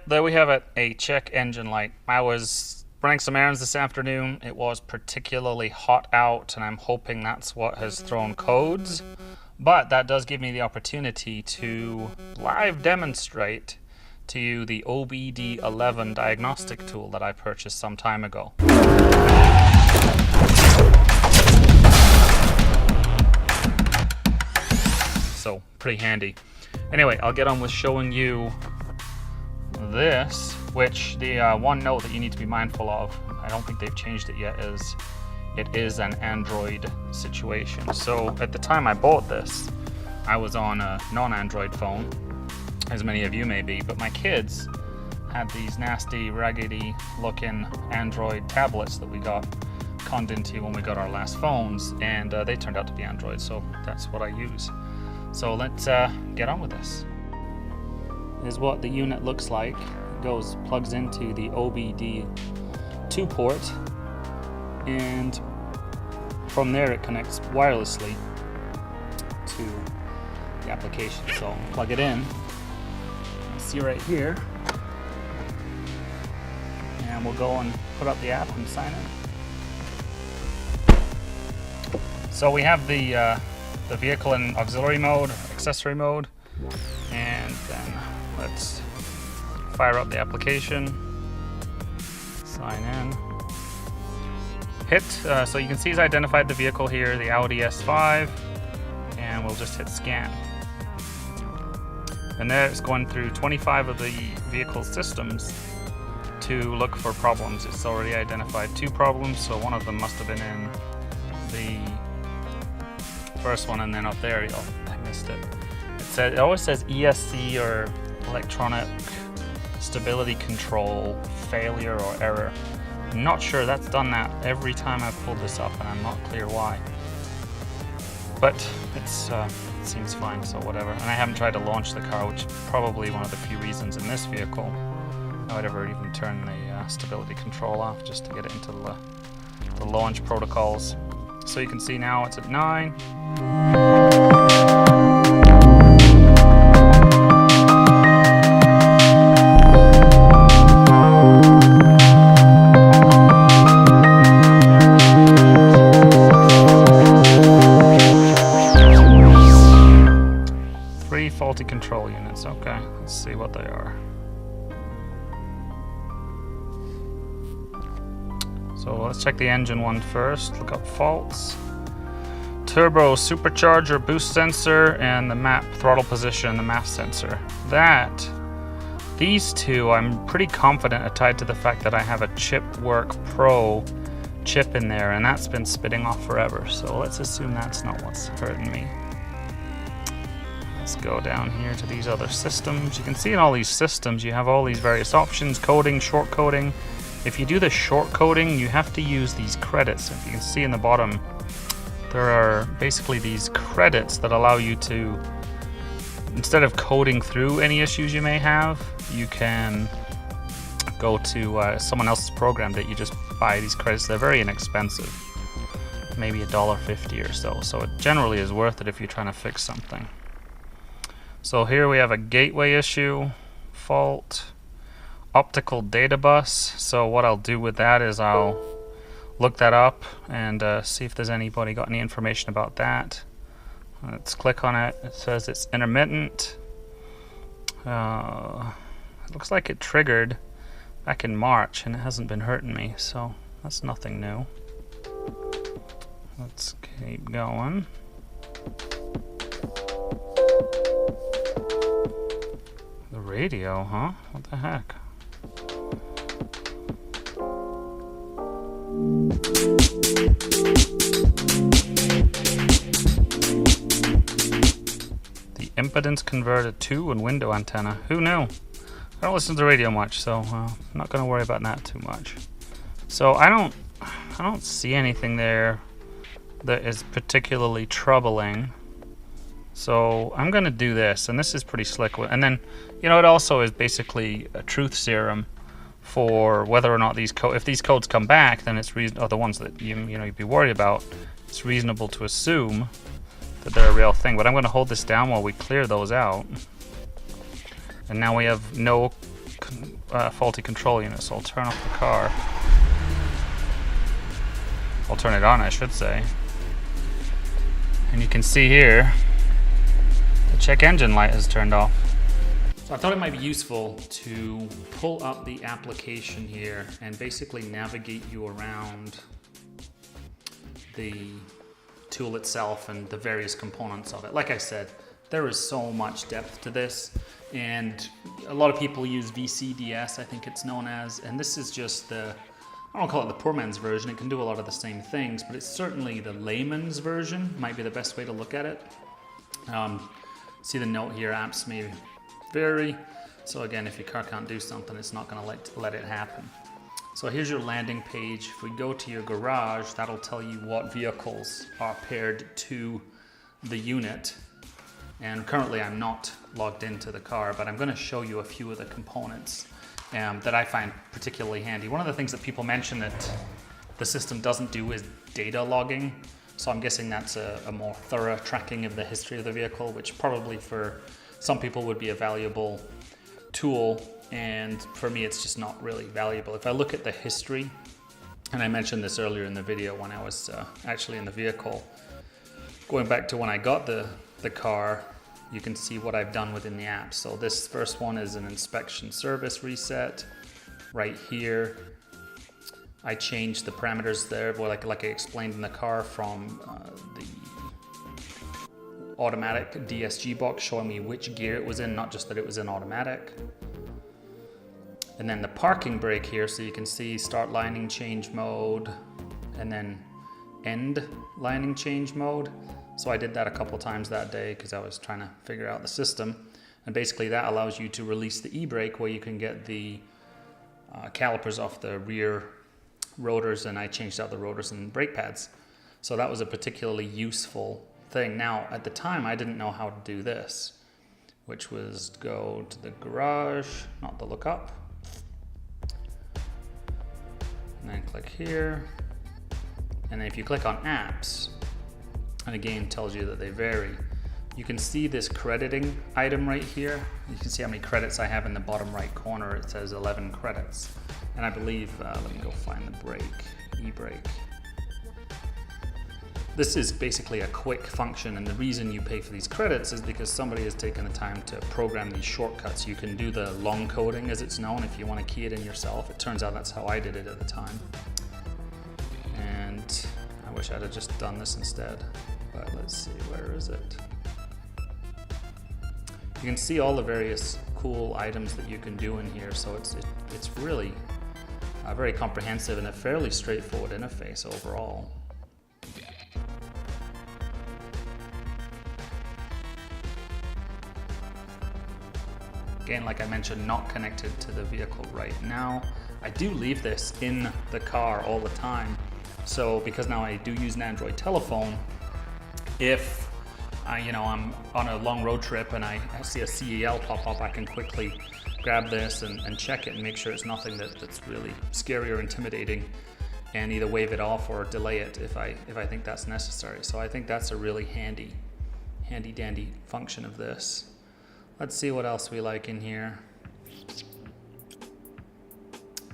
there we have it, a check engine light. I was running some errands this afternoon. It was particularly hot out, and I'm hoping that's what has thrown codes. But that does give me the opportunity to live demonstrate to you the OBDEleven diagnostic tool that I purchased some time ago. So, pretty handy. Anyway, I'll get on with showing you this, which the one note that you need to be mindful of, I don't think they've changed it yet, is it is an Android situation. So at the time I bought this, I was on a non-Android phone, as many of you may be, but my kids had these nasty, raggedy looking Android tablets that we got conned into when we got our last phones, and they turned out to be Android, so that's what I use. So let's get on with this. Is what the unit looks like. It plugs into the OBD2 port, and from there it connects wirelessly to the application. So plug it in. See right here, and we'll go and put up the app and sign in. So we have the vehicle in auxiliary mode, accessory mode, and then let's fire up the application, sign in, hit, so you can see he's identified the vehicle here, the Audi S5, and we'll just hit scan. And there it's going through 25 of the vehicle systems to look for problems. It's already identified 2 problems, so one of them must have been in the first one, and then up there, oh, I missed it. It always says ESC or electronic stability control failure or error. I'm not sure. That's done that every time I've pulled this up, and I'm not clear why. But it seems fine, so whatever. And I haven't tried to launch the car, which is probably one of the few reasons in this vehicle I would ever even turn the stability control off, just to get it into the launch protocols. So you can see now it's at 9. Faulty control units. Okay, let's see what they are. So let's check the engine one first. Look up faults. Turbo supercharger boost sensor and the map throttle position, the MAF sensor. These two I'm pretty confident are tied to the fact that I have a Chipwork Pro chip in there, and that's been spitting off forever. So let's assume that's not what's hurting me. Let's go down here to these other systems. You can see in all these systems you have all these various options, coding, short coding. If you do the short coding, you have to use these credits. If you can see in the bottom, there are basically these credits that allow you to, instead of coding through any issues you may have, you can go to someone else's program that you just buy these credits. They're very inexpensive, maybe $1.50 or so. So it generally is worth it if you're trying to fix something. So here we have a gateway issue, fault, optical data bus. So what I'll do with that is I'll look that up and see if there's anybody got any information about that. Let's click on it. It says it's intermittent. It looks like it triggered back in March and it hasn't been hurting me, so that's nothing new. Let's keep going. The radio, huh? What the heck? The impedance converter 2 and window antenna. Who knew? I don't listen to the radio much, so I'm not going to worry about that too much. So I don't see anything there that is particularly troubling. So I'm going to do this, and this is pretty slick. And then, you know, it also is basically a truth serum for whether or not if these codes come back, then it's the ones that you'd be worried about. It's reasonable to assume that they're a real thing. But I'm going to hold this down while we clear those out. And now we have no faulty control unit, so I'll turn off the car. I'll turn it on, I should say. And you can see here, the check engine light is turned off. So I thought it might be useful to pull up the application here and basically navigate you around the tool itself and the various components of it. Like I said, there is so much depth to this, and a lot of people use VCDS, I think it's known as, and this is just the, I don't call it the poor man's version. It can do a lot of the same things, but it's certainly the layman's version, might be the best way to look at it. See the note here, apps may vary. So again, if your car can't do something, it's not gonna let it happen. So here's your landing page. If we go to your garage, that'll tell you what vehicles are paired to the unit. And currently I'm not logged into the car, but I'm gonna show you a few of the components that I find particularly handy. One of the things that people mention that the system doesn't do is data logging. So I'm guessing that's a more thorough tracking of the history of the vehicle, which probably for some people would be a valuable tool, and for me it's just not really valuable. If I look at the history, and I mentioned this earlier in the video when I was actually in the vehicle, going back to when I got the car, you can see what I've done within the app. So this first one is an inspection service reset. Right here, I changed the parameters there, like I explained in the car, from the automatic DSG box showing me which gear it was in, not just that it was in automatic. And then the parking brake here, so you can see start lining change mode and then end lining change mode. So I did that a couple times that day because I was trying to figure out the system. And basically that allows you to release the e-brake, where you can get the calipers off the rear rotors, and I changed out the rotors and brake pads. So that was a particularly useful thing. Now, at the time, I didn't know how to do this, which was go to the garage, not the lookup, and then click here. And then if you click on apps, and again, tells you that they vary, you can see this crediting item right here. You can see how many credits I have in the bottom right corner. It says 11 credits. And I believe, let me go find the brake, e-brake. This is basically a quick function, and the reason you pay for these credits is because somebody has taken the time to program these shortcuts. You can do the long coding, as it's known, if you want to key it in yourself. It turns out that's how I did it at the time. And I wish I'd have just done this instead, but let's see, where is it? You can see all the various cool items that you can do in here, so it's really very comprehensive and a fairly straightforward interface overall. Again, like I mentioned, not connected to the vehicle right now. I do leave this in the car all the time. So because now I do use an Android telephone, if I'm on a long road trip and I see a CEL pop up, I can quickly grab this and check it and make sure it's nothing that's really scary or intimidating, and either wave it off or delay it if I think that's necessary. So I think that's a really handy dandy function of this. Let's see what else we like in here.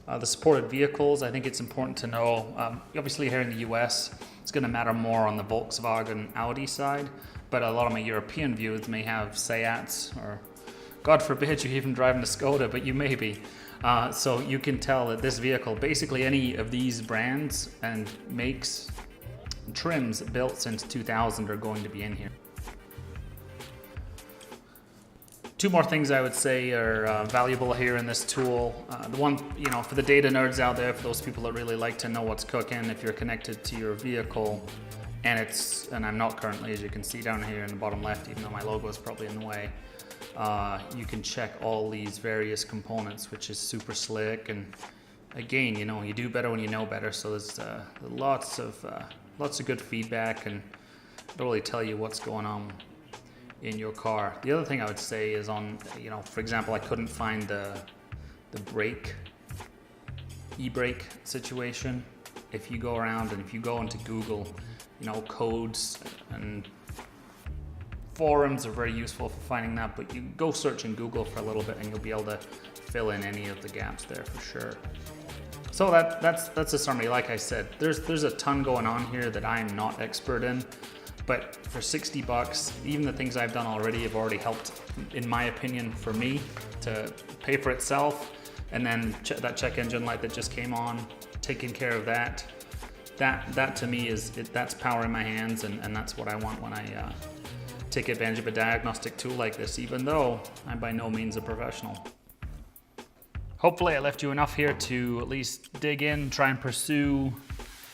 The supported vehicles, I think it's important to know, obviously here in the US, it's going to matter more on the Volkswagen Audi side, but a lot of my European viewers may have Seats, or God forbid you're even driving a Skoda, but you may be. So you can tell that this vehicle, basically any of these brands and makes, trims built since 2000 are going to be in here. Two more things I would say are valuable here in this tool. The one, for the data nerds out there, for those people that really like to know what's cooking, if you're connected to your vehicle, and I'm not currently, as you can see down here in the bottom left, even though my logo is probably in the way, you can check all these various components, which is super slick. And again, you do better when you know better. So there's lots of good feedback, and it'll really tell you what's going on in your car. The other thing I would say is on, for example, I couldn't find the brake, e-brake situation. If you go around and if you go into Google, codes and forums are very useful for finding that, but you go search in Google for a little bit and you'll be able to fill in any of the gaps there for sure. So that's a summary. Like I said, there's a ton going on here that I'm not expert in, but for 60 bucks, even the things I've done already have already helped, in my opinion, for me to pay for itself. And then that check engine light that just came on, taking care of that to me that's power in my hands, and that's what I want when I take advantage of a diagnostic tool like this, even though I'm by no means a professional. Hopefully I left you enough here to at least dig in, try and pursue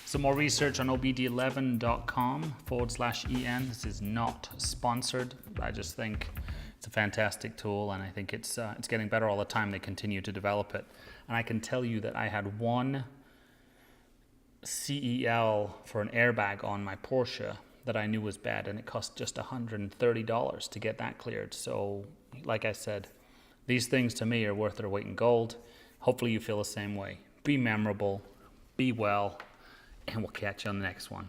some more research on OBDEleven.com/EN. This is not sponsored. I just think it's a fantastic tool, and I think it's getting better all the time. They continue to develop it. And I can tell you that I had one CEL for an airbag on my Porsche that I knew was bad, and it cost just $130 to get that cleared. So like I said, these things to me are worth their weight in gold. Hopefully you feel the same way. Be memorable, be well, and we'll catch you on the next one.